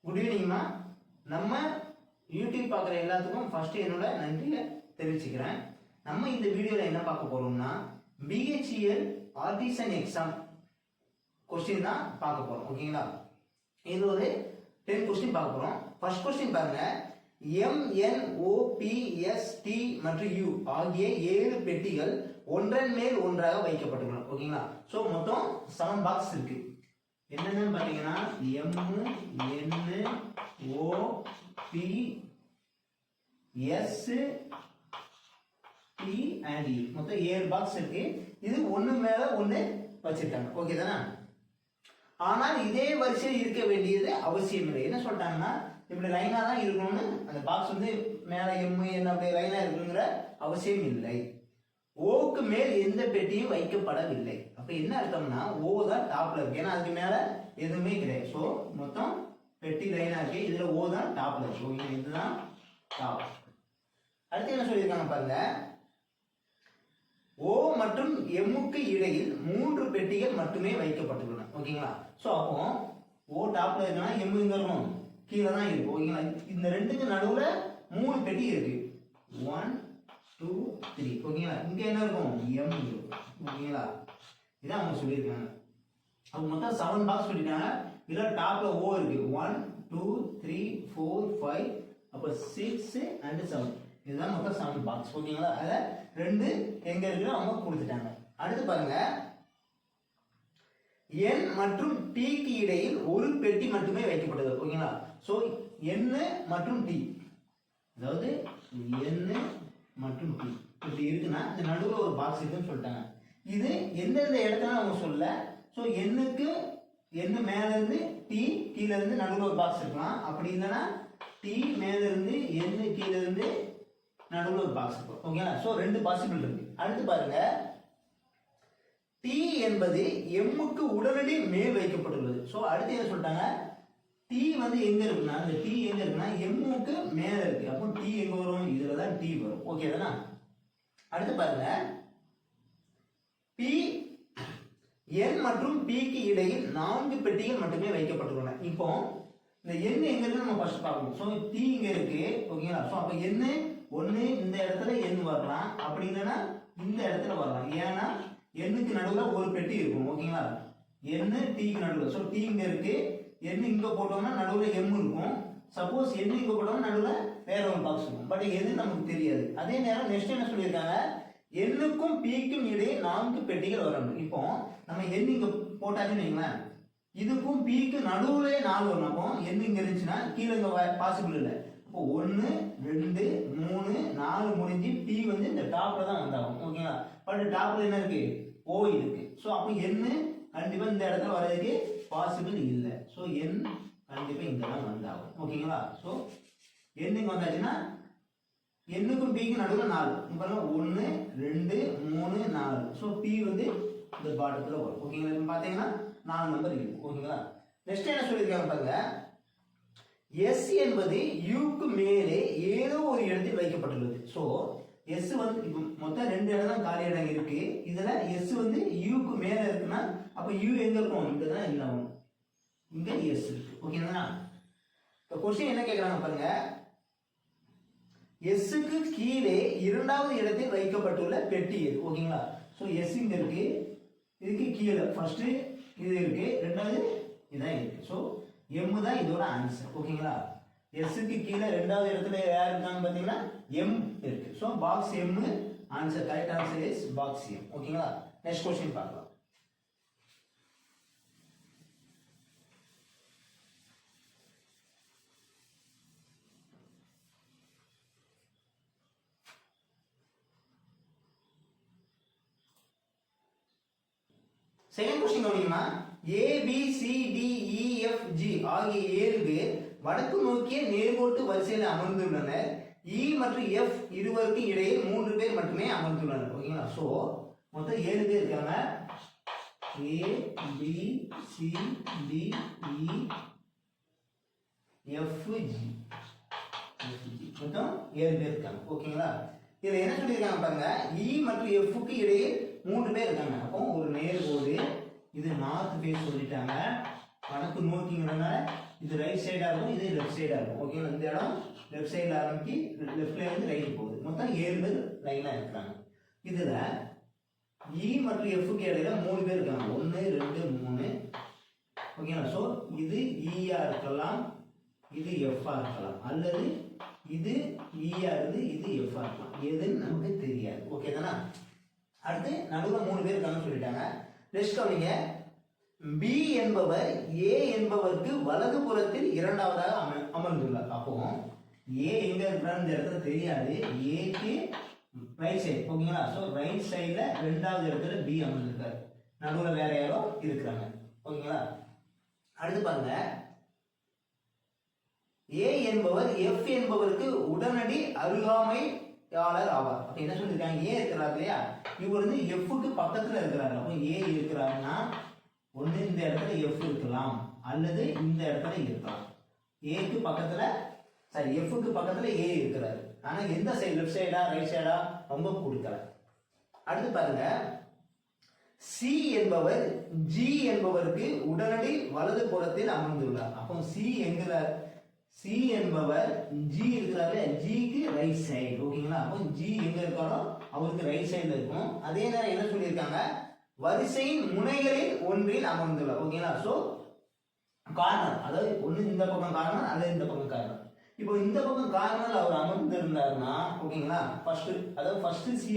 Good ஈவினிங்மா. நம்ம YouTube பார்க்குற எல்லாத்துக்கும் ஃபர்ஸ்ட் என்னோட நன்றியை தெரிவிச்சுக்கிறேன். நம்ம இந்த வீடியோவில் என்ன பார்க்க போறோம்னா பிஹெச்இஎல் ஆர்டிசன் எக்ஸாம் கொஸ்டின் தான் பார்க்க போறோம். ஓகேங்களா? இது ஒரு 10 கொஸ்டின் பார்க்க போறோம். ஃபர்ஸ்ட் கொஸ்டின் பாருங்க. MNOPST மற்றும் U ஆகிய 7 பெட்டிகள் ஒன்றன் மேல் ஒன்றாக வைக்கப்பட்டுள்ளன. ஓகேங்களா? ஸோ மொத்தம் 7 பாக்ஸ் இருக்கு. என்னன்னு பாத்தீங்கன்னா MNOPST and U மொத்தம் 7 பாக்ஸ் இருக்கு. இது ஒண்ணு மேல ஒண்ணு வச்சிருக்காங்க. ஓகே தானே? ஆனால் இதே வரிசையில் இருக்க வேண்டியது அவசியம் இல்லை. என்ன சொல்லிட்டாங்கன்னா இப்படி லைனா தான் இருக்கணும்னு அந்த பாக்ஸ் வந்து மேல என்ன அப்படி லைனா இருக்குங்கிற அவசியம் இல்லை. ஓக்கு மேல் எந்த பெட்டியும் வைக்கப்படவில்லை. அப்ப என்ன அர்த்தம்னா ஓ தான் டாப்ல இருக்கு. ஏன்னா அதுக்கு மேல எதுவுமே கிடையாது. ஸோ மொத்தம் பெட்டி லைனா இருக்கு. இதுல ஓ தான் டாப்ல இருக்கு. ஓகே, இதுதான் டாப். அடுத்து என்ன சொல்லியிருக்காங்க பாருங்க. ஓ மற்றும் எம்முக்கு இடையில் 3 பெட்டிகள் மட்டுமே வைக்கப்பட்டுள்ளன. ஓகேங்களா? ஸோ அப்போ ஓ டாப்ல இருக்குன்னா எம் இங்க இருக்கணும், கீழே தான் இருக்கு. ஓகேங்களா? இந்த ரெண்டுக்கு நடுவுல 3 பெட்டி இருக்கு. 1 2 3. ஓகேங்களா? இங்க என்ன இருக்கும்? எம் இருக்கும். ஓகேங்களா? இதான் அவங்க சொல்லியிருக்காங்க. அவங்க மொத்தம் 7 பாக்ஸ் சொல்லிட்டாங்க. இதுல டாப்ல ஓ இருக்கு. 1 2 3 4 5 அப்ப 6 and 7. இதுதான் மொத்தம் 7 பாக்ஸ். ஓகேங்களா? அதுல 2 எங்க இருக்குன்னு அவங்க கொடுத்துட்டாங்க. அடுத்து பாருங்க. N மற்றும் T க்கு இடையில் ஒரு பெட்டி மட்டுமே வைக்கப்பட்டது. ஓகேங்களா? சோ N மற்றும் T, அதாவது N மற்றும் T இப்படி இருக்குன்னா இந்த நடுவுல ஒரு பாக்ஸ் இருக்குன்னு சொல்லிட்டாங்க. இது எந்தெந்த இடத்துல அவங்க சொல்ல. சோ Nக்கு N மேல இருந்து T கீழ இருந்து நடுவுல ஒரு பாக்ஸ் இருக்கலாம். அப்படி இல்லைன்னா T மேல இருந்து N கீழ இருந்து நடுவுல ஒரு பாக்ஸ் இருக்கும். ஓகேங்களா? சோ 2 பாசிபிள் இருக்கு. அடுத்து பாருங்க. T என்பது எம்முக்கு உடனடி மேல் வைக்கப்பட்டுள்ளது. சோ அடுத்து என்ன சொல்லிட்டாங்க? T வந்து எங்க இருக்குன்னா இந்த T எங்க இருக்குன்னா எம்முக்கு மேல இருக்கு. அப்போ T எங்க வரும்? இதுல தான் T வரும். ஓகே தானே? அடுத்து பாருங்க. P N மற்றும் P க்கு இடையில் 4 பெட்டிகள் மட்டுமே வைக்கப்பட்டுள்ளன. இப்போ இந்த N எங்க இருக்கு நம்ம ஃபர்ஸ்ட் பார்க்கணும். சோ T இங்க இருக்கு. ஓகேங்களா? சோ அப்ப N ஒன்னு இந்த இடத்துல N வரலாம், அப்படி இல்லைன்னா இந்த இடத்துல வரலாம். ஏன்னா Nக்கு நடுவுல ஒரு பெட்டி இருக்கும். ஓகேங்களா? N T க்கு நடுவுல. சோ T இங்க இருக்கு. N இங்க போட்டோம்னா நடுவுல M இருக்கும். சப்போஸ் N இங்க போட்டோம்னா நடுவுல வேற ஒரு பாக்ஸ் இருக்கும். பட் எது நமக்கு தெரியாது. அதே நேரம் நெக்ஸ்ட் என்ன சொல்லியிருக்காங்க? Nக்கும் P க்கும் இடையே 4 பெட்டிகள் வரணும். இப்போ நம்ம N இங்க போட்டாச்சுன்னு வைங்களேன், இதுக்கும் P க்கு நடுவுல 4 வரணும். அப்போ N இங்க இருந்துச்சுன்னா கீழே இங்க பாசிபிள் இல்லை. இப்போ 1 2 3 4 முடிஞ்சு P வந்து இந்த டாப்ல தான் வந்தாகும். ஓகேங்களா? பட் டாப்ல என்ன இருக்கு? O இருக்கு. சோ அப்போ N கண்டிப்பா இந்த இடத்துல வரதுக்கு பாசிபிள் இல்ல. சோ N கண்டிப்பா இங்க தான் வந்தாகும். ஓகேங்களா? சோ N இங்க வந்தாச்சுன்னா Nக்கும் P க்கு நடுவுல 4. இப்போ 1 2 3 4. சோ P வந்து இந்த பாட்டத்துல வரும். ஓகேங்களா? இப்போ பாத்தீங்கன்னா 4 நம்பர் இருக்கு. ஓகேங்களா? நெக்ஸ்ட் என்ன சொல்லிருக்காங்க பாருங்க. S என்பது U க்கு மேலே ஏதோ ஒரு இடத்தில் வைக்கப்பட்டுள்ளது. சோ S வந்து மொத்தம் 2 இடம் தான் காலி இடம் இருக்கு. இதுல S வந்து U க்கு மேல இருக்குன்னா அப்ப U எங்க இருக்கும்? இங்க தான் இல்லாம இங்க S இருக்கு. ஓகேங்களா? இப்போ क्वेश्चन என்ன கேக்குறாங்க பாருங்க. S க்கு கீழே இரண்டாவது இடத்தில் வைக்கப்பட்டுள்ள பெட்டி எது? ஓகேங்களா? சோ S இங்க இருக்கு. இதுக்கு கீழே ஃபர்ஸ்ட் இது இருக்கு, ரெண்டாவது இதான் இருக்கு. சோ M தான் இதோட ஆன்சர். ஓகேங்களா? S க்கு கீழே இரண்டாவது இடத்துல யார் இருக்காங்க பாத்தீங்கன்னா M இருக்கு. So box M answer. Correct answer is box M. ஓகேங்களா? நெக்ஸ்ட் क्वेश्चन பார்க்கலாம். செகண்ட் क्वेश्चन கவனிமா. A B C D E F G ஆகிய 7 பேர் வடக்கு நோக்கிய நேர்கோட்டு வரிசையில் அமர்ந்துள்ளனர். E மற்றும் F இருவருக்கு இடையே 3 பேர் மட்டுமே அமர்ந்துள்ளனர். ஓகேங்களா? சோ மொத்தம் 7 பேர் இருக்காங்க. A B C D E F G மொத்தம் 7 பேர் இருக்காங்க. ஓகேங்களா? இதுல என்ன சொல்லியிருக்காங்க பாருங்க. E மற்றும் F க்கு இடையே 3 பேர் இருக்காங்க. அப்போ ஒரு நேர்கோடு, இது நார்த் ஃபேஸ் சொல்லிட்டாங்க, வடக்கு நோக்கிங்கிறதுனால இது ரைட் சைடா இருக்கும், இது லெஃப்ட் சைடா இருக்கும். ஓகேங்களா? இந்த இடம் லெஃப்ட் சைடுல ஆரம்பிச்சு லெஃப்ட்ல இருந்து ரைட் போகுது. மொத்தம் 7 பேர் லைனா இருக்கிறாங்க. இதுல இ மற்றும் எஃப்க்கு இடையில 3 பேர் இருக்காங்க. 1 2 3. ஓகேங்களா? ஸோ இது இஆ இருக்கலாம், இது எஃப்ஆ இருக்கலாம், அல்லது இது இஆ இருந்து இது எஃப்ஆ இருக்கலாம். எதுன்னு நமக்கு தெரியாது. ஓகே தானே? அடுத்து நடுவில் 3 பேர் இருக்காங்கன்னு சொல்லிட்டாங்க. நெக்ஸ்ட் கவனிங்க, பி என்பவர் ஏ என்பவருக்கு வலது புறத்தில் இரண்டாவதாக அமர்ந்துள்ளார். அப்போ ஏ எங்க இருக்கிறான்னு இந்த இடத்துல தெரியாது. ஏக்கு ரைட் சைடு. ஓகேங்களா? ஸோ ரைட் சைடில் ரெண்டாவது இடத்துல பி அமர்ந்திருக்காரு. நடுவில் வேற யாரோ இருக்கிறாங்க. ஓகேங்களா? அடுத்து பாருங்க, ஏ என்பவர் எஃப் என்பவருக்கு உடனடி அருகாமையாளர் ஆவார். அப்ப என்ன சொல்லியிருக்காங்க? ஏ இருக்கிறார் இல்லையா, இவர் வந்து எஃப்க்கு பக்கத்துல இருக்கிறாரு. அப்போ ஏ இருக்கிறாருன்னா ஒண்ணு இந்த இடத்துல எஃப் இருக்கலாம், அல்லது இந்த இடத்துல இருக்கலாம். ஏக்கு பக்கத்துல எஃப்க்கு பக்கத்துல ஏ இருக்கிறாரு. ஆனா எந்த சைடு, லெஃப்ட் சைடா ரைட் சைடா ரொம்ப கொடுக்கல. அடுத்து பாருங்க, சி என்பவர் ஜி என்பவருக்கு உடனடி வலது புறத்தில் அமர்ந்துள்ளார். அப்போ சி என்கிற சி என்பவர் ஜி இருக்கிறாரு, ஜிக்கு ரைட் சைடு. ஓகேங்களா? அப்போ ஜி எங்க இருக்காரோ அவருக்கு ரைட் சைடுல இருக்கும். அதே நேரம் என்ன சொல்லியிருக்காங்க? வரிசையின் முனைகளில் ஒன்றில் அமர்ந்துள்ளார். ஓகேங்களா? ஸோ கார்னர், அதாவது ஒன்று இந்த பக்கம் கார்னர் அல்லது இந்த பக்கம் கார்னர். இப்போ இந்த பக்கம் கார்னர் அவர் அமர்ந்திருந்தாருன்னா, ஓகேங்களா, ஃபர்ஸ்ட் சி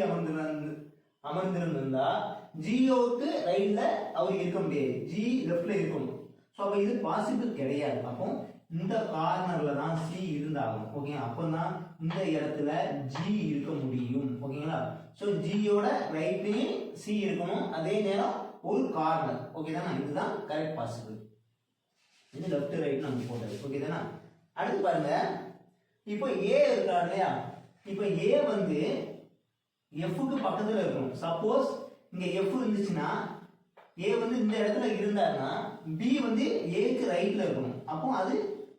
அமர்ந்திருந்தா ஜியோக்கு ரைட்ல அவர் இருக்க முடியாது, ஜி லெஃப்ட்ல இருக்கணும். ஸோ அப்போ இது பாசிபிள் கிடையாது. அப்போ இந்த கார்னர்ல தான் சி இருந்தாகும். ஓகே, அப்போதான் இந்த இடத்துல ஜி இருக்க முடியும். ஓகேங்களா? ஸோ ஜியோட ரைட்லயும் சி இருக்கணும், அதே நேரம் ஒரு கார்னர். ஓகே தானே? இதுதான் கரெக்ட் பாசிபிள். இது லெஃப்ட் ரைட் நம்ம போட்டது. ஓகே தானே? அடுத்து பாருங்க, இப்போ ஏ இருக்கா இல்லையா, இப்போ ஏ வந்து எஃப்க்கு பக்கத்துல இருக்கணும். சப்போஸ் இங்க எஃப் இருந்துச்சுன்னா ஏ வந்து இந்த இடத்துல இருந்தாருன்னா பி வந்து ஏக்கு ரைட்ல இருக்கணும். அப்போ அது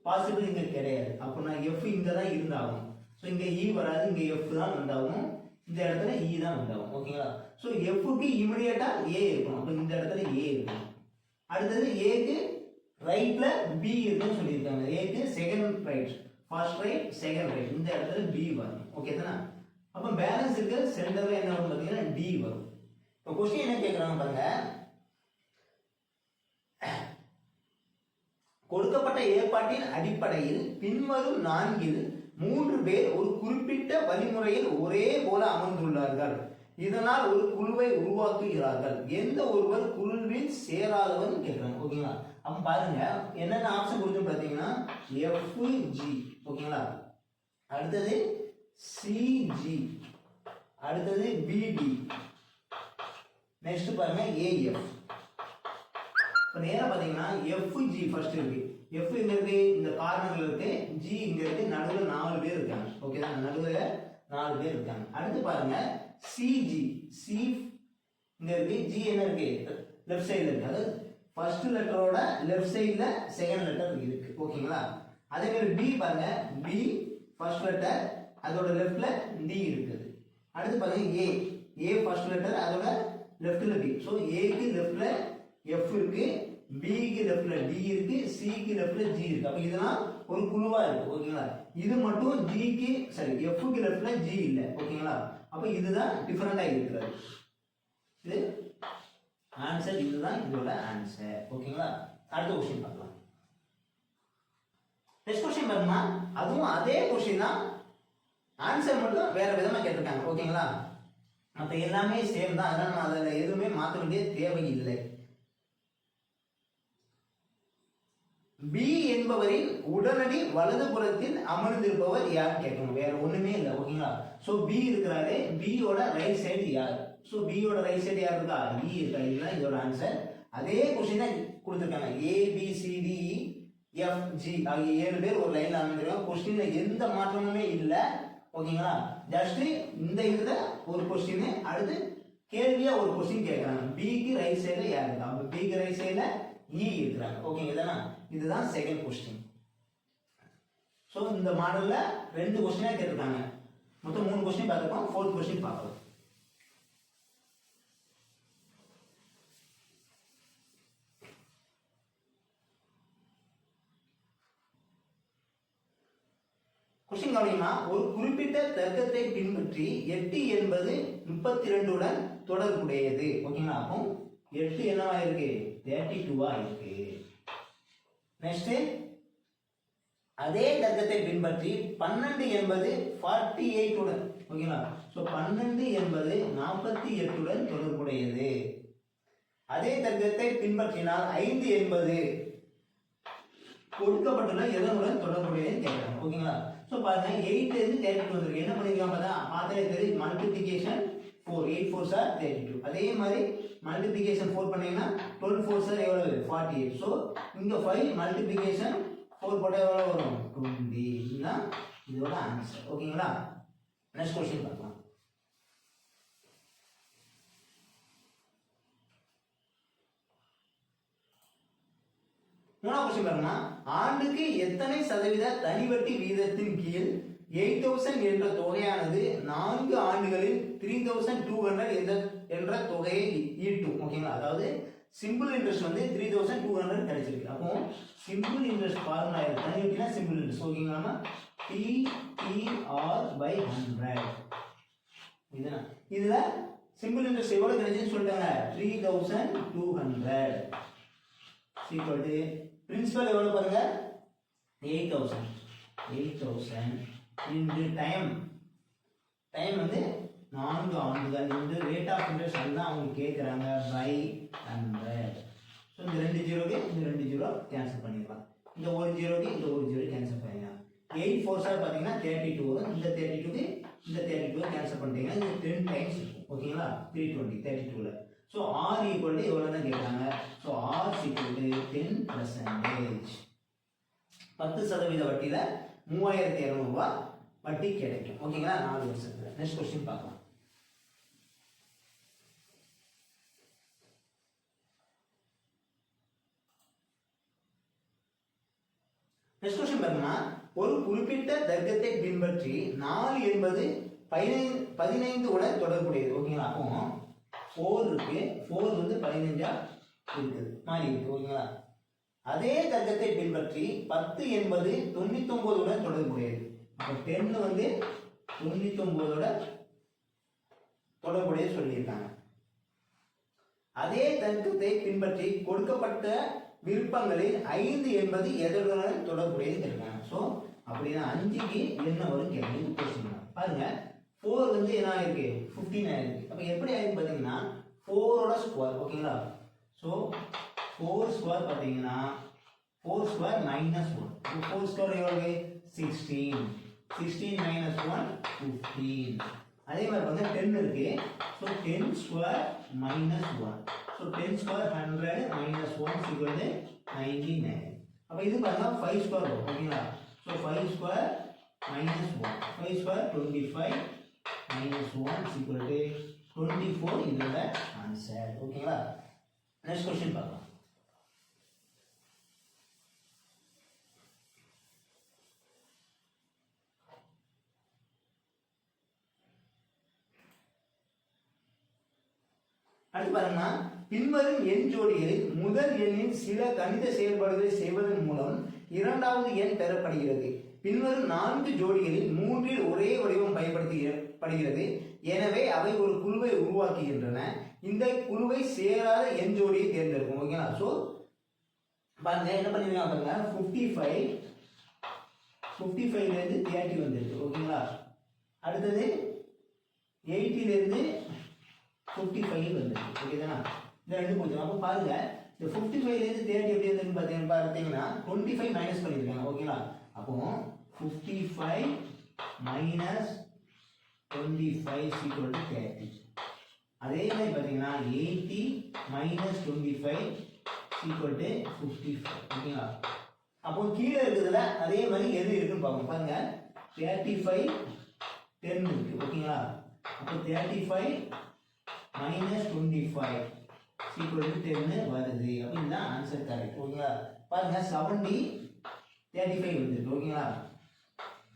பாசிபிள் இங்க கிடையாது. அப்போ நான் எஃப் இங்க தான் இருந்தாகும். ஸோ இங்க இ வராது, இங்க எஃப் தான் வந்தாகும், இந்த இடத்துல இ தான் வந்தாகும். ஓகேங்களா? ஸோ எஃப்க்கு இமிடியேட்டா ஏ இருக்கணும். அப்போ இந்த இடத்துல ஏ இருக்கணும். அடுத்தது ஏக்கு ரைட்ல பி இருக்குன்னு சொல்லியிருக்காங்க. ஏக்கு second right, first right second right, இந்த இடத்துல பி வரும். ஓகே தானே? அப்போ பேலன்ஸ் இருக்க சென்டர்ல என்ன வரும் பார்த்தீங்கன்னா டி வரும். இப்போ கொஸ்டின் என்ன கேட்குறாங்க பாருங்க, கொடுக்கப்பட்ட ஏற்பாட்டின் அடிப்படையில் பின்வரும் 4இல் 3 பேர் ஒரு குறிப்பிட்ட வழிமுறையில் ஒரே போல அமர்ந்துள்ளார்கள். இதனால் ஒரு குழுவை உருவாக்குகிறார்கள். எந்த ஒருவர் குழுவில் சேராதவன் கேட்கிறாங்க. ஓகேங்களா? அப்ப பாருங்க என்னென்ன ஆப்ஷன் கொடுத்து பார்த்தீங்கன்னா எஃப்ஜி. ஓகேங்களா? அடுத்தது சிஜி, அடுத்தது பிடி, நெக்ஸ்ட் பாருங்க ஏஎஃப். இப்போ நேரா பார்த்தீங்கன்னா எஃப்ஜி ஃபர்ஸ்ட் இருக்கு. எஃப் இங்க இருக்கு, இந்த கார்னர்ல இருக்கு, ஜி இங்க இருக்கு, நடுவில் 4 பேர் இருக்காங்க. ஓகே தான், நடுவில் 4 பேர் இருக்காங்க. அடுத்து பாருங்க சிஜி, சி இங்க இருக்கு, ஜி என்ன இருக்கு லெஃப்ட் சைடுல இருக்கு, அதாவது ஃபர்ஸ்ட் லெட்டரோட லெஃப்ட் சைடுல செகண்ட் லெட்டர் இருக்கு. ஓகேங்களா? அதே மாதிரி பி பாருங்க, பி ஃபர்ஸ்ட் லெட்டர், அதோட லெஃப்ட்ல டி இருக்குது. அடுத்து பாருங்க ஏ ஃபர்ஸ்ட் லெட்டர், அதோட லெஃப்ட்ல டி. ஸோ ஏக்கு லெஃப்ட்ல எஃப் இருக்கு, பிக்கு லெஃப்ட்ல டி இருக்கு, சிக்கு லெஃப்ட்ல ஜி இருக்கு. அப்ப இதெல்லாம் ஒரு குழுவா இருக்கு. ஓகேங்களா? இது மட்டும் ஜிக்கு எஃப்க்கு லெஃப்ட்ல ஜி இல்ல. ஓகேங்களா? அப்ப இதுதான் டிஃபரெண்டா இருக்கிறது. இது ஆன்சர், இதுதான் இதோட ஆன்சர். ஓகேங்களா? அடுத்த क्वेश्चन பார்க்கலாம். நெக்ஸ்ட் क्वेश्चन பாருங்க, அதுவும் அதே क्वेश्चन தான், ஆன்சர் மட்டும் வேற விதமா கேட்டிருக்காங்க. ஓகேங்களா? மற்ற எல்லாமே சேம் தான், அதனால நம்ம அதில் எதுவுமே மாற்ற வேண்டிய தேவையில்லை. பி என்பவரின் உடனடி வலது புறத்தில் அமர்ந்திருப்பவர் யார் கேட்கணும். வேற ஒண்ணுமே இல்லை. ஓகேங்களா? சோ பி இருக்கிறாரு, பியோட ரைட் சைடு யார்? சோ பியோட ரைட் சைடு யார் இருக்கா? இ இருக்கா. இதுதான் இதோட ஆன்சர். அதே क्वेश्चन தான் கொடுத்திருக்காங்க. A B C D F G ஆகிய 7 பேர் ஒரு லைன்ல அமர்ந்திருக்காங்க. क्वेश्चनல எந்த மாற்றமுமே இல்லை. ஓகேங்களா? ஜஸ்ட் இந்த இதுல ஒரு क्वेश्चन, அடுத்து கேள்வியா ஒரு क्वेश्चन கேட்கறாங்க. பிக்கு ரைட் சைடுல யார் இருக்கா? அப்ப பிக்கு ரைட் சைடுல இ இருக்கிறாங்க. ஓகேங்க தானே? இதுதான் செகண்ட் क्वेश्चन. சோ இந்த மாடல்ல 2 क्वेश्चन கேட்டிருக்காங்க. மொத்தம் 3 क्वेश्चन பார்த்திருக்கோம். 4th क्वेश्चन பார்க்கலாம். கொஸ்டின் கவனிமா, ஒரு குறிப்பிட்ட தர்க்கத்தை பின்பற்றி 8 என்பது 32 உடன் தொடர்புடையது. ஓகேங்களா? அப்போ 8 என்னவா இருக்கு? 32 இருக்கு. நெக்ஸ்ட், அதே தர்க்கத்தை பின்பற்றி 12 என்பது 48 உடன், ஓகேங்களா? சோ 12 என்பது 48 உடன் தொடர்புடையது. அதே தர்க்கத்தை பின்பற்றினால் 5 என்பது கொடுக்கப்பட்டுள்ள எதனுடன் தொடர்புடையதுன்னு கேட்கறாங்க. ஓகேங்களா? சோ பாருங்க, 8 இருந்து 32 வந்திருக்கு. என்ன பண்ணிருக்காங்க பார்த்தா, பார்த்தே தெரியும், மல்டிப்ளிகேஷன் 4, 8 4s are 32. அதே மாதிரி மல்டிப்ளிகேஷன் 4 பண்ணீங்கன்னா 12 4s are எவ்வளவு? 48. சோ இங்க 5 மல்டிப்ளிகேஷன் 4 போட்டா எவ்வளவு வரும்? 20. இதுதான் இதோட ஆன்சர். ஓகேங்களா? நெக்ஸ்ட் क्वेश्चन பார்க்கலாம். மூணாவது क्वेश्चन பாருங்க, ஆண்டுக்கு எத்தனை சதவீத தனிவட்டி வீதத்தின் கீழ் 8000 என்ற தொகையானது 4 ஆண்டுகளில் 3200 என்ற தொகையை ஈட்டும். ஓகேங்களா? அதாவது சிம்பிள் இன்ட்ரெஸ்ட் வந்து 3200 கிடைச்சிருக்கு. அப்போ சிம்பிள் இன்ட்ரெஸ்ட் ஃபார்முலா தனிவட்டினா சிம்பிள் இன்ட்ரெஸ்ட். ஓகேங்களா? PTR by 100. இதுல சிம்பிள் இன்ட்ரெஸ்ட் எவ்வளவு கிடைச்சுன்னு சொல்லிட்டாங்க, 3200 equal to பிரின்சிபல் எவ்வளவு பாருங்க, 8000 into டைம் வந்து 4 ஆண்டுகள் into ரேட் ஆஃப் இன்ட்ரெஸ்ட் அதுதான் அவங்க கேட்கறாங்க by 100. ஸோ இந்த 2 ஜீரோக்கு இந்த 2 ஜீரோ கேன்சல் பண்ணிடலாம். இந்த 1 ஜீரோக்கு இந்த 1 ஜீரோ கேன்சல் பண்ணிடலாம். 8 4s பார்த்தீங்கன்னா 32 வரும். இந்த 32க்கு இந்த 32 கேன்சல் பண்ணிட்டீங்கன்னா இது 10 டைம்ஸ் இருக்கும். ஓகேங்களா? 320 32ல. ஸோ R ஈக்குவல் டு எவ்வளோ தான் கேட்குறாங்க. So R equal to 10%. 10% வட்டியில் 3200 ரூபாய் வட்டி கிடைக்கும். ஓகேங்களா? 4 வருஷத்துல. நெக்ஸ்ட் கொஸ்டின் பார்க்கலாம். நெக்ஸ்ட் क्वेश्चन பாருங்க, ஒரு குறிப்பிட்ட தர்க்கத்தை பின்பற்றி 4 என்பது 15 உடன் தொடர்புடையது. ஓகேங்களா? அப்போ 4 இருக்கு, 4 வந்து 15 இருக்குது மாறி இருக்கு. ஓகேங்களா? அதே தர்க்கத்தை பின்பற்றி 10 என்பது 99 உடன் தொடர்புடையது. அப்போ 10 வந்து 99 உடன் தொடர்புடையது சொல்லியிருக்காங்க. அதே தர்க்கத்தை பின்பற்றி கொடுக்கப்பட்ட விருப்பங்களில் 5 என்பது எதனுடன் தொடர்புடையது கேட்கிறாங்க. ஸோ அப்படின்னா 5க்கு என்ன வரும் கேட்குறது கொஸ்டின். பாருங்க, 4 வந்து என்ன ஆயிருக்கு? 15 ஆயிருக்கு. அப்போ எப்படி ஆயிருக்கு பார்த்தீங்கன்னா 4ஓட ஸ்கொயர். ஓகேங்களா? ஸோ 4 ஸ்கொயர் பார்த்தீங்கன்னா 4 ஸ்கொயர் மைனஸ் 1. 4 ஸ்கொயர் எவ்வளவு? 16. 16 மைனஸ் 1 15. அதே மாதிரி பார்த்தா 10 இருக்கு. So 10 square minus 1. So 10 square 100 minus 1 equal to 99. அப்போ இது பாருங்க 5 ஸ்கொயர் வரும். ஓகேங்களா? So 5 square minus 1. 5 square 25 minus 1 equal to 24. இதோட ஆன்சர். ஓகேங்களா? நெக்ஸ்ட் क्वेश्चन பார்க்கலாம். அடுத்து பாருங்க, பின்வரும் எண் ஜோடிகளில் முதல் எண்ணின் சில கணித செயல்பாடுகளை செய்வதன் மூலம் இரண்டாவது எண் பெறப்படுகிறது. பின்வரும் 4 ஜோடிகளில் 3இல் ஒரே வடிவம் பயன்படுத்தப்படுகிறது. எனவே அவை ஒரு குழுவை உருவாக்குகின்றன. இந்த குழுவை சேராத எண் ஜோடியை தேர்ந்தெடுக்கும். ஓகேங்களா? ஸோ பாருங்க என்ன பண்ணிருக்காங்க பாருங்க, 55 இருந்து 30 வந்துருக்கு. ஓகேங்களா? அடுத்தது 80 இருந்து 55 வந்துருக்கு. ஓகேதானா? இந்த ரெண்டு கொடுத்துருங்க. அப்போ பாருங்க, இந்த 55 இருந்து 30 எப்படி வந்துருக்கு பார்த்தீங்கன்னா 25 மைனஸ் பண்ணியிருக்காங்க. ஓகேங்களா? அப்போ 55 மைனஸ் 25 equal to 30. அதே மாதிரி பார்த்தீங்கன்னா 80 மைனஸ் 25 equal to 55. ஓகேங்களா? அப்போ கீழே இருக்குதுல அதே மாதிரி எது இருக்குன்னு பார்ப்போம். பாருங்க 35 10 இருக்கு. ஓகேங்களா? அப்போ 35 மைனஸ் 25 equal to 10 வருது. அப்போ இதுதான் ஆன்சர் கரெக்ட். ஓகேங்களா? பாருங்க 70 35 வந்துருக்கு. ஓகேங்களா?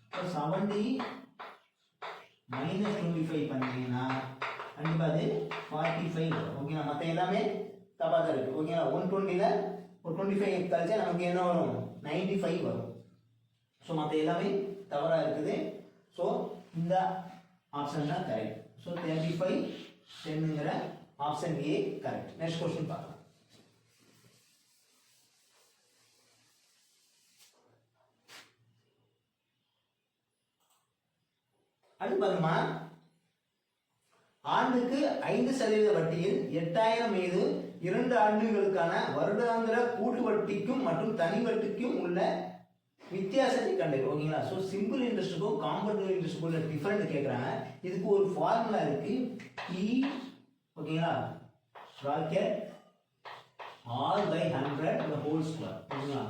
இப்போ 70 மைனஸ் 25 பண்ணீங்கன்னா கண்டிப்பா அது 45 வரும். ஓகேங்களா? மற்ற எல்லாமே தப்பா தான் இருக்கு. ஓகேங்களா? 120ல ஒரு 25 கழிச்சா நமக்கு என்ன வரும்? 95 வரும். ஸோ மற்ற எல்லாமே தவறாக இருக்குது. ஸோ இந்த ஆப்ஷன் தான் கரெக்ட். ஸோ 35 10ங்கிற option A correct. Next question பார்க்கலாம். அடுத்து பாருமா, ஆண்டுக்கு 5% வட்டியில் 8000 மீது 2 ஆண்டுகளுக்கான வருடாந்திர கூட்டு வட்டிக்கும் மற்றும் தனி வட்டிக்கும் உள்ள வித்தியாசத்தை கண்டறியும். ஓகேங்களா? ஸோ சிம்பிள் இன்ட்ரெஸ்ட்டுக்கும் காம்பவுண்ட் இன்ட்ரெஸ்ட்டுக்கும் உள்ள டிஃபரெண்ட் கேட்குறாங்க. இதுக்கு ஒரு ஃபார்முலா இருக்கு. E ஓகேங்களா bracket R/100 the whole square. ஓகேங்களா?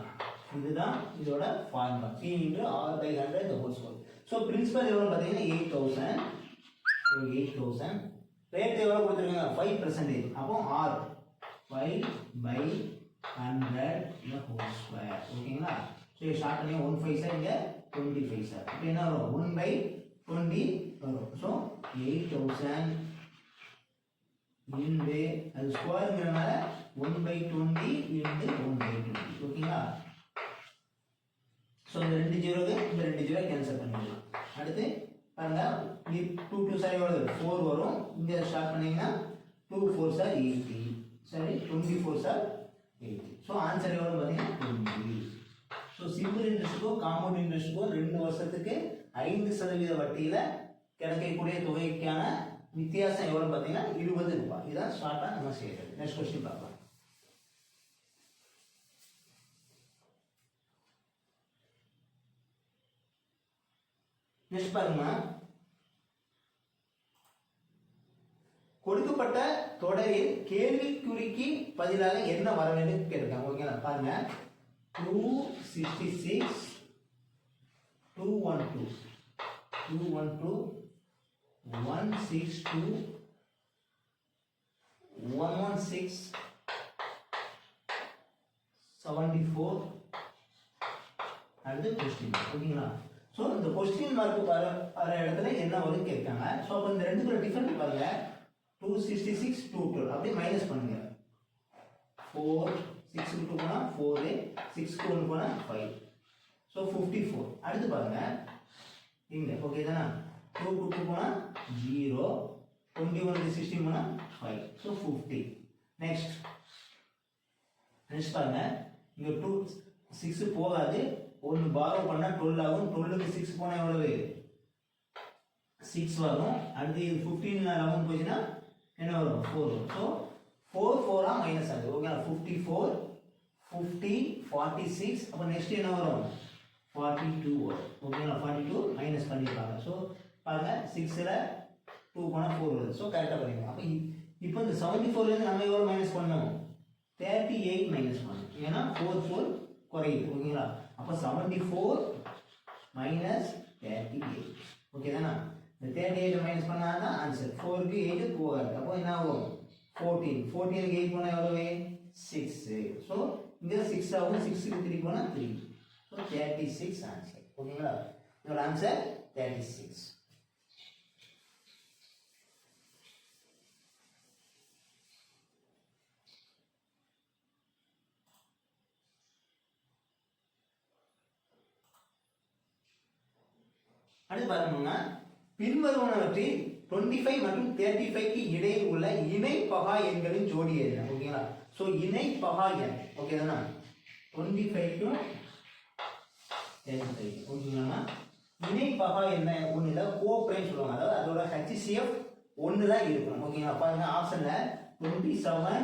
இதுதான் இதோட formula. P into R/100 the whole square. So principal எவ்வளோ பார்த்தீங்கன்னா 8000. ஸோ 8000 ரேட் எவ்வளோ கொடுத்துருக்காங்க 5%. அப்போ R 5/100 the whole square. ஓகேங்களா? ஸோ ஷார்ட் பண்ணி 1 5 சார் இங்கே 25 சார். இப்போ என்ன வரும் 1/20 வரும். ஸோ 8000 இன்டு அது ஸ்கொயருங்கிறனால 1/20 இன்டு 1/20. ஓகேங்களா? ஸோ இந்த 2 ஜீரோக்கு இந்த 2 ஜீரோ கேன்சல் பண்ணிடலாம். அடுத்து பாருங்க 2 2 சார் எவ்வளோ 4 வரும். இங்கே ஸ்டார்ட் பண்ணீங்கன்னா 2 4 சார் 80 சரி 24 சார் 80. ஸோ ஆன்சர் எவ்வளோ பார்த்தீங்கன்னா 20. ஸோ சிம்பிள் இன்ட்ரெஸ்ட்டுக்கும் காம்பவுண்ட் இன்ட்ரெஸ்ட்டுக்கும் 2 வருஷத்துக்கு 5% வட்டியில் கிடைக்கக்கூடிய தொகைக்கான வித்தியாசம் எவ்வளோ பார்த்தீங்கன்னா 20 ரூபாய். இதுதான் ஷார்ட்டாக நம்ம செய்யறது. நெக்ஸ்ட் கொஸ்டின் பார்க்கலாம். நெக்ஸ்ட் பாருங்க, கொடுக்கப்பட்ட தொடரில் கேள்விக்குறிக்கு பதிலாக என்ன வர வேண்டும் கேட்டிருக்காங்க. ஓகேங்களா? பாருங்க 266 212 212 162 116 74 அடுத்து கொஸ்டின். ஓகேங்களா? ஸோ இந்த கொஸ்டின் மார்க் வர இடத்துல என்ன வரும் கேட்காங்க. ஸோ அப்போ இந்த ரெண்டுக்குள்ள டிஃபரெண்ட் பாருங்க 266 212 அப்படியே மைனஸ் பண்ணுங்க. 4 6 க்கு 2 போனா 4 6 க்கு 1 போனா 5. ஸோ 54. அடுத்து பாருங்க இங்க ஓகே தானா 2 க்கு 2 போனா 0 21 க்கு 16 போனா 5. ஸோ 50. நெக்ஸ்ட் பாருங்க இங்க 2 6 போகாது. 1 பாரோ பண்ணா 12 ஆகும். 12 க்கு 6 போனா எவ்வளவு 6 வரும். அடுத்து இது 15 11 போச்சுன்னா என்ன வரும் 4 வரும். ஸோ 4 4 மைனஸ் ஆகுது. ஓகேங்களா? 54 50 46. அப்போ நெக்ஸ்ட் என்ன வரும் 42 வரும். ஓகேங்களா? 42 மைனஸ் பண்ணிருக்காங்க. ஸோ பாருங்க 6ல 2 போனா 4 வருது. ஸோ கரெக்டாக பண்ணிக்கலாம். அப்போ இப்போ இந்த 74லேருந்து நம்ம எவ்வளோ மைனஸ் பண்ணணும் 38 மைனஸ் பண்ணணும். ஏன்னா 4 4 குறையுது. ஓகேங்களா? அப்போ 74 மைனஸ் 38. ஓகே தானே? இந்த 38 மைனஸ் பண்ணால் தான் ஆன்சர். 4க்கு 8 போகாது. அப்போ என்ன ஆகும் 14 14க்கு 8 போனால் எவ்வளவு 6. ஸோ இங்கே 6 ஆகும். 6க்கு 3 போனால் 3. So 36 answer. ஓகேங்களா? இதோட ஆன்சர் 36. அடுத்து பாருங்க, பின்வருவனவற்றில் 25 மற்றும் 35க்கு இடையில் உள்ள இணை பகா எண்களின் ஜோடி என்ன? ஓகேங்களா? ஸோ இணை பகா எண் ஓகே தானே 25க்கும் 35 ஓகேங்களா? இணை பகா என்ன ஒன்று இல்லை கோப்ரைம் சொல்லுவாங்க. அதாவது அதோட HCF 1 தான் இருக்கணும். ஓகேங்களா? பாருங்க ஆப்ஷன்ல 27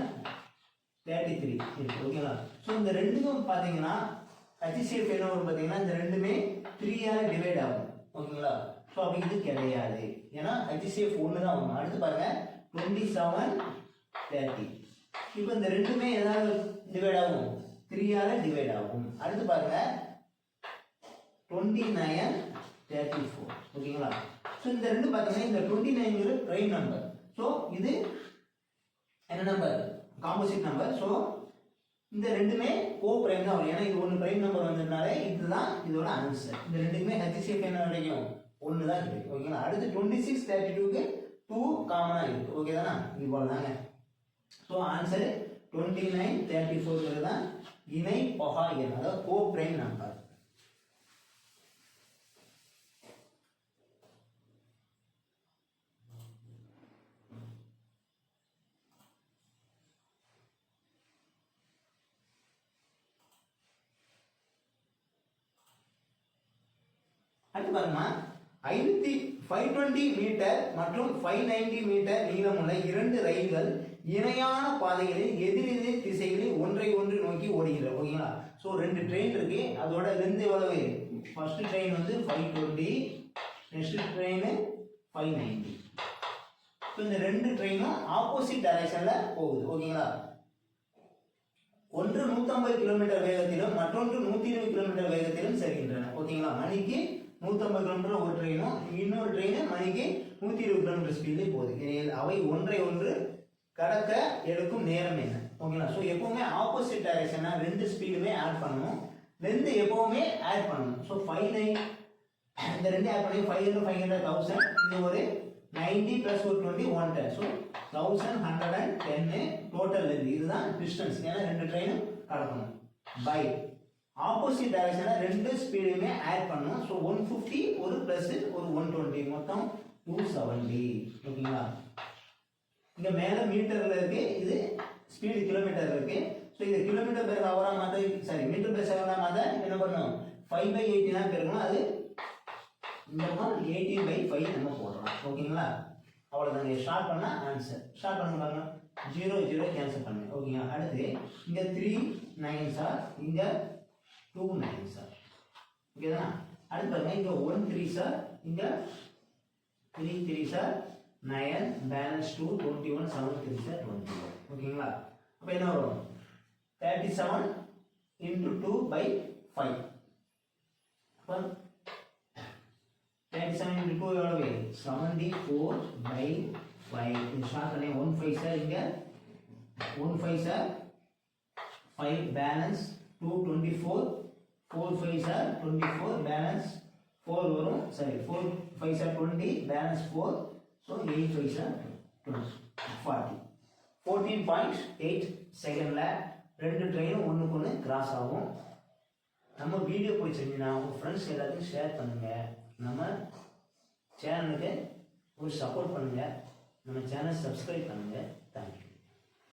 33 இருக்கு. ஓகேங்களா? ஸோ இந்த ரெண்டுக்கும் பார்த்தீங்கன்னா HCF என்ன வரும் பார்த்தீங்கன்னா இந்த ரெண்டுமே 3ஆல டிவைட் ஆகும். ஓகேங்களா? ஸோ அப்படி இது கிடையாது. ஏன்னா HCF 1 தான் வரும். அடுத்து பாருங்க 27 30. இப்போ இந்த ரெண்டுமே ஏதாவது டிவைட் ஆகும் 3ஆல டிவைட் ஆகும். அடுத்து பாருங்க 29 34. ஓகேங்களா? ஸோ இந்த ரெண்டு பார்த்தீங்கன்னா இந்த 29 பிரைம் நம்பர். ஸோ இது என்ன நம்பர் காம்போசிட் நம்பர். ஸோ இந்த ரெண்டுமே கோ பிரைம் தான் வரும். ஏன்னா இது ஒன்று பிரைம் நம்பர் வந்ததுனால இதுதான் இதோட ஆன்சர். இந்த ரெண்டுமே HCF என்ன கிடைக்கும் 1 தான் கிடைக்கும். ஓகேங்களா? அடுத்து 26 32க்கு 2 காமனா இருக்கு. ஓகே தானே? இது போல தாங்க. ஸோ ஆன்சர் 29 34 தான் இணை பகா எண், அதாவது கோ பிரைம் நம்பர். அடுத்து பாருங்கம்மா 520 மீட்டர் மற்றும் 590 மீட்டர் நீளமுள்ள 2 ரயில்கள் இணையான பாதைகளில் எதிரெதிர் திசைகளில் ஒன்றை ஒன்று நோக்கி ஓடுகிறது. ஓகேங்களா? ஸோ 2 ட்ரெயின் இருக்கு, அதோட லென்த் எவ்வளவு? ஃபர்ஸ்ட் ட்ரெயின் வந்து 520, நெக்ஸ்ட் ட்ரெயின் 590. ஸோ இந்த 2 ட்ரெயினும் ஆப்போசிட் டைரக்ஷன்ல போகுது. ஓகேங்களா? ஒன்று 150 கிலோமீட்டர் வேகத்திலும் மற்றொன்று 120 கிலோமீட்டர் வேகத்திலும் செல்கின்றன. ஓகேங்களா? மணிக்கு 150 கிலோமீட்டர் ஒரு ட்ரெயினும் இன்னொரு ட்ரெயின் மணிக்கு 120 கிலோமீட்டர் ஸ்பீடில் போகுது. அவை ஒன்றை ஒன்று கடக்க எடுக்கும் நேரம் என்ன? ஓகேங்களா? ஸோ எப்பவுமே ஆப்போசிட் டைரக்ஷனா 2 ஸ்பீடுமே ஆட் பண்ணணும், லென்த் எப்பவுமே ஆட் பண்ணணும். ஸோ 59 இந்த 2 ஆட் பண்ணி 500 500 1000, இது ஒரு 90 plus ஒரு 20 110. So 1110 total length. இதுதான் டிஸ்டன்ஸ், ஏன்னா 2 ட்ரெயினும் கடக்கணும். பை ஆப்போசிட் டைரக்ஷனா 2 ஸ்பீடுமே ஆட் பண்ணணும். ஸோ 150 ஒரு பிளஸ் ஒரு 120, மொத்தம் 270. ஓகேங்களா? இங்க மேல மீட்டர்ல இருக்கு, இது ஸ்பீடு கிலோமீட்டர் இருக்கு. ஸோ இது கிலோமீட்டர் பெர் ஹவரா மாத்த, சாரி மீட்டர் பெர் செகண்டா மாத்த என்ன பண்ணணும்? 5/80 தான் பெருக்கணும். அது இந்த 18/5 நம்ம போடலாம். ஓகேங்களா? அவ்வளவுதாங்க. ஷார்ட் பண்ணா ஆன்சர். ஷார்ட் பண்ணுங்க, 0 0 கேன்சல் பண்ணுங்க. ஓகேங்களா? அடுத்து இங்க 3 9s ஆர், இங்க 2 9s ஆர். ஓகேதானா? அடுத்து பாருங்க, இங்க 1 3s ஆர், இங்க 3 3s R 9, balance 2 21, 7 3s R 21. ஓகேங்களா? அப்ப என்ன வரும்? 37 into 2/5. அப்ப 37 into 2 எவ்வளவு? 74/5. இது ஷார்ட் பண்ணி 1 5s ஆர், இங்க 1 5s R 5, balance 2 24, 4 5s R 24, balance 4 வரும். சரி, 4 5s R 20, balance 4. So 8 5s R 40. 14.8 செகண்ட்ல 2 ட்ரெயினும் ஒன்றுக்கு ஒன்று கிராஸ் ஆகும். நம்ம வீடியோ பிடிச்சிருந்தீங்கன்னா உங்கள் ஃப்ரெண்ட்ஸ் எல்லாத்தையும் ஷேர் பண்ணுங்க. நம்ம சேனலுக்கு ஒரு சப்போர்ட் பண்ணுங்க. நம்ம சேனல் சப்ஸ்கிரைப் பண்ணுங்க. தேங்க்யூ.